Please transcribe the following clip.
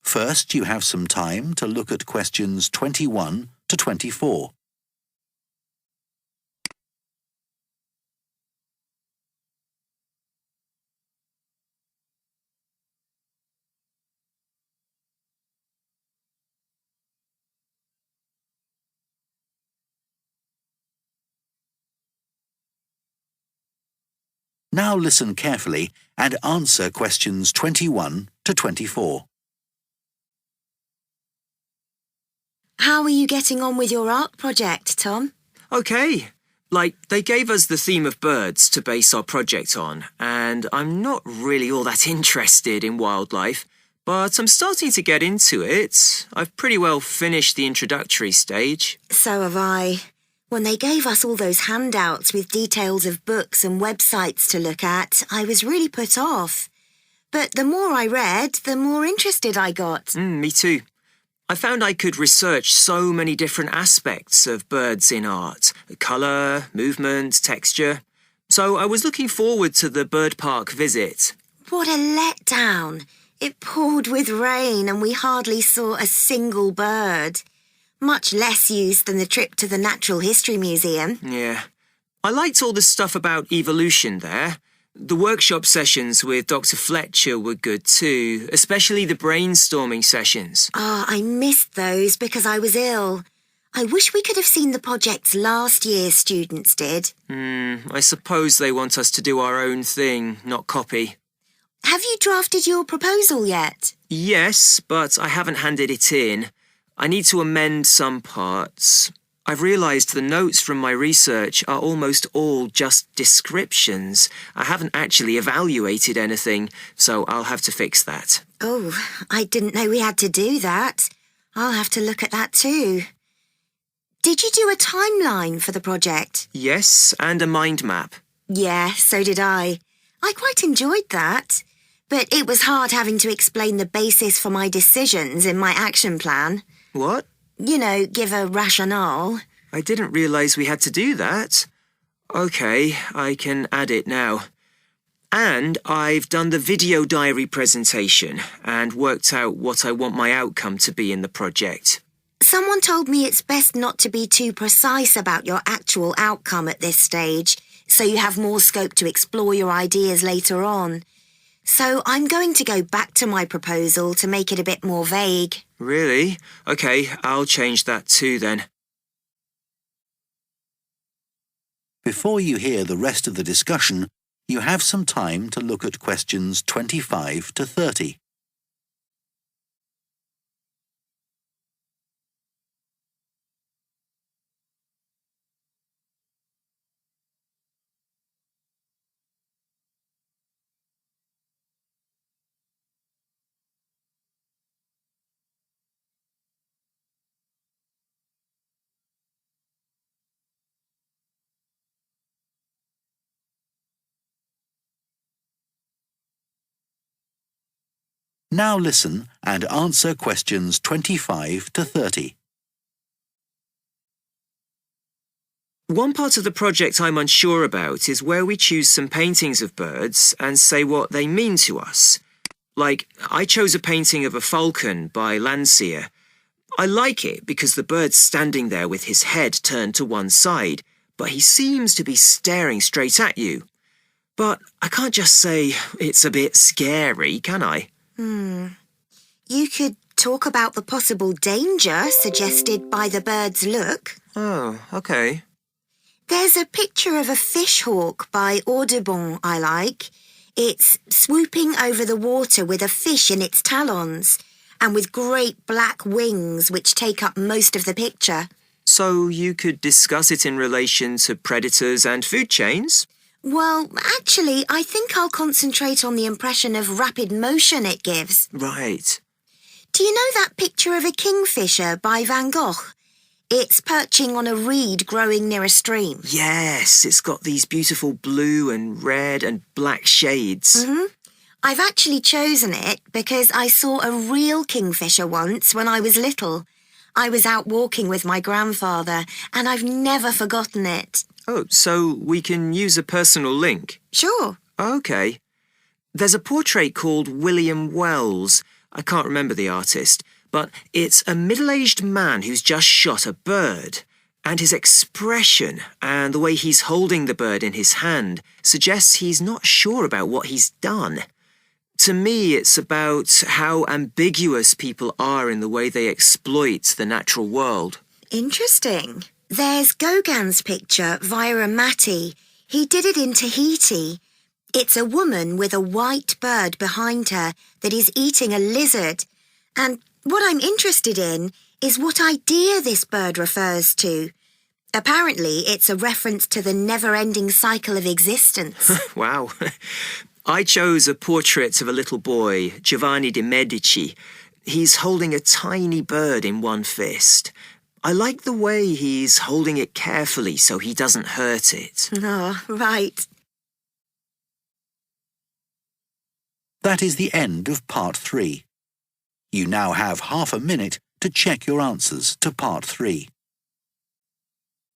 First, you have some time to look at questions 21 to 24. Now listen carefully and answer questions 21 to 24. How are you getting on with your art project, Tom? Okay. They gave us the theme of birds to base our project on, and I'm not really all that interested in wildlife, but I'm starting to get into it. I've pretty well finished the introductory stage. So have I. When they gave us all those handouts with details of books and websites to look at, I was really put off. But the more I read, the more interested I got. Me too. I found I could research so many different aspects of birds in art. Colour, movement, texture. So I was looking forward to the bird park visit. What a letdown. It poured with rain and we hardly saw a single bird. Much less use than the trip to the Natural History Museum. Yeah. I liked all the stuff about evolution there. The workshop sessions with Dr. Fletcher were good too, especially the brainstorming sessions. I missed those because I was ill. I wish we could have seen the projects last year's students did. I suppose they want us to do our own thing, not copy. Have you drafted your proposal yet? Yes, but I haven't handed it in. I need to amend some parts. I've realised the notes from my research are almost all just descriptions. I haven't actually evaluated anything, so I'll have to fix that. Oh, I didn't know we had to do that. I'll have to look at that too. Did you do a timeline for the project? Yes, and a mind map. Yeah, so did I. I quite enjoyed that. But it was hard having to explain the basis for my decisions in my action plan. What? You know, give a rationale. I didn't realise we had to do that. OK, I can add it now. And I've done the video diary presentation and worked out what I want my outcome to be in the project. Someone told me it's best not to be too precise about your actual outcome at this stage, so you have more scope to explore your ideas later on. So I'm going to go back to my proposal to make it a bit more vague. Really? OK, I'll change that too then. Before you hear the rest of the discussion, you have some time to look at questions 25 to 30. Now listen and answer questions 25 to 30. One part of the project I'm unsure about is where we choose some paintings of birds and say what they mean to us. I chose a painting of a falcon by Landseer. I like it because the bird's standing there with his head turned to one side, but he seems to be staring straight at you. But I can't just say it's a bit scary, can I? You could talk about the possible danger suggested by the bird's look. Oh, OK. There's a picture of a fishhawk by Audubon I like. It's swooping over the water with a fish in its talons and with great black wings which take up most of the picture. So you could discuss it in relation to predators and food chains? Well, actually, I think I'll concentrate on the impression of rapid motion it gives. Right. Do you know that picture of a kingfisher by Van Gogh? It's perching on a reed growing near a stream. Yes, it's got these beautiful blue and red and black shades. I've actually chosen it because I saw a real kingfisher once when I was little. I was out walking with my grandfather and I've never forgotten it. Oh, so we can use a personal link? Sure. OK. There's a portrait called William Wells. I can't remember the artist, but it's a middle-aged man who's just shot a bird. And his expression and the way he's holding the bird in his hand suggests he's not sure about what he's done. To me, it's about how ambiguous people are in the way they exploit the natural world. Interesting. There's Gauguin's picture via a Matty. He did it in Tahiti. It's a woman with a white bird behind her that is eating a lizard. And what I'm interested in is what idea this bird refers to. Apparently, it's a reference to the never-ending cycle of existence. Wow. I chose a portrait of a little boy, Giovanni de' Medici. He's holding a tiny bird in one fist. I like the way he's holding it carefully so he doesn't hurt it. Oh, right. That is the end of part 3. You now have half a minute to check your answers to part 3.